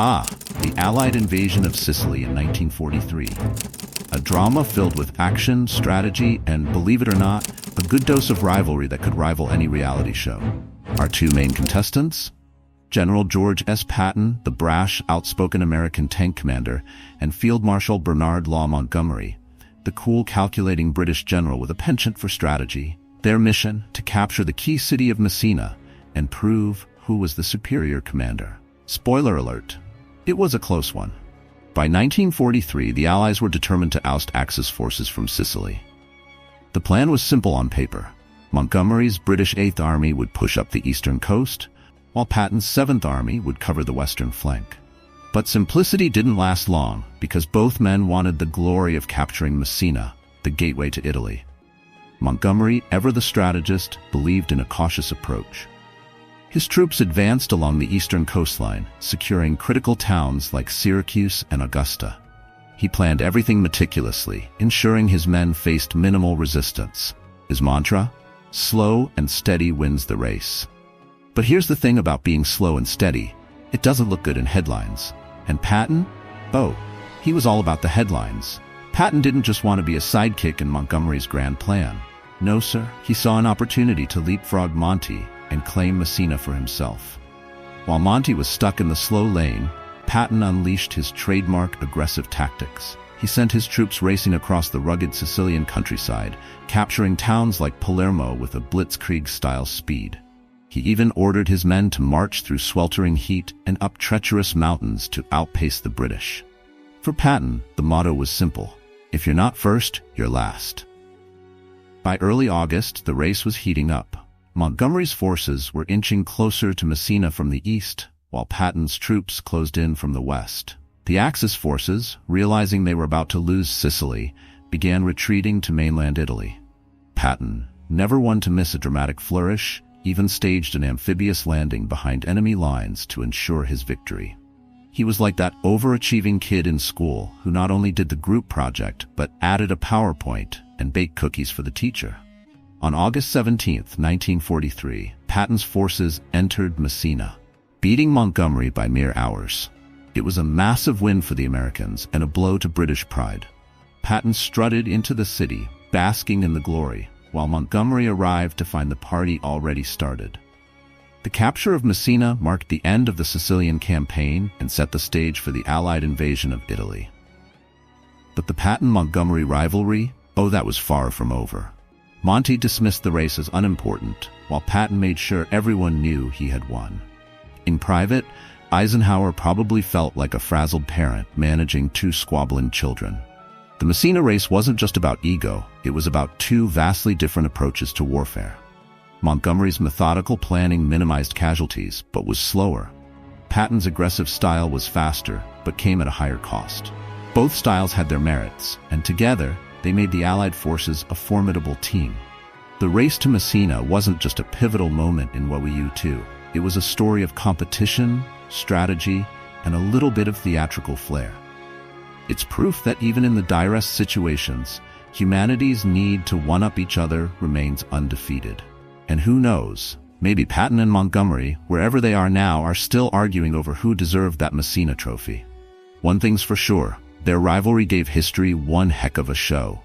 Ah, the Allied invasion of Sicily in 1943. A drama filled with action, strategy, and, believe it or not, a good dose of rivalry that could rival any reality show. Our two main contestants? General George S. Patton, the brash, outspoken American tank commander, and Field Marshal Bernard Law Montgomery, the cool, calculating British general with a penchant for strategy. Their mission, to capture the key city of Messina and prove who was the superior commander. Spoiler alert, it was a close one. By 1943, the Allies were determined to oust Axis forces from Sicily. The plan was simple on paper. Montgomery's British 8th Army would push up the eastern coast, while Patton's 7th Army would cover the western flank. But simplicity didn't last long, because both men wanted the glory of capturing Messina, the gateway to Italy. Montgomery, ever the strategist, believed in a cautious approach. His troops advanced along the eastern coastline, securing critical towns like Syracuse and Augusta. He planned everything meticulously, ensuring his men faced minimal resistance. His mantra? Slow and steady wins the race. But here's the thing about being slow and steady. It doesn't look good in headlines. And Patton? Oh, he was all about the headlines. Patton didn't just want to be a sidekick in Montgomery's grand plan. No, sir. He saw an opportunity to leapfrog Monty and claim Messina for himself. While Monty was stuck in the slow lane, Patton unleashed his trademark aggressive tactics. He sent his troops racing across the rugged Sicilian countryside, capturing towns like Palermo with a blitzkrieg-style speed. He even ordered his men to march through sweltering heat and up treacherous mountains to outpace the British. For Patton, the motto was simple: if you're not first, you're last. By early August, the race was heating up. Montgomery's forces were inching closer to Messina from the east, while Patton's troops closed in from the west. The Axis forces, realizing they were about to lose Sicily, began retreating to mainland Italy. Patton, never one to miss a dramatic flourish, even staged an amphibious landing behind enemy lines to ensure his victory. He was like that overachieving kid in school who not only did the group project, but added a PowerPoint and baked cookies for the teacher. On August 17, 1943, Patton's forces entered Messina, beating Montgomery by mere hours. It was a massive win for the Americans and a blow to British pride. Patton strutted into the city, basking in the glory, while Montgomery arrived to find the party already started. The capture of Messina marked the end of the Sicilian campaign and set the stage for the Allied invasion of Italy. But the Patton-Montgomery rivalry? Oh, that was far from over. Monty dismissed the race as unimportant, while Patton made sure everyone knew he had won. In private, Eisenhower probably felt like a frazzled parent managing two squabbling children. The Messina race wasn't just about ego, it was about two vastly different approaches to warfare. Montgomery's methodical planning minimized casualties, but was slower. Patton's aggressive style was faster, but came at a higher cost. Both styles had their merits, and together, they made the Allied forces a formidable team. The race to Messina wasn't just a pivotal moment in World War II. It was a story of competition, strategy, and a little bit of theatrical flair. It's proof that even in the direst situations, humanity's need to one-up each other remains undefeated. And who knows, maybe Patton and Montgomery, wherever they are now, are still arguing over who deserved that Messina trophy. One thing's for sure, their rivalry gave history one heck of a show.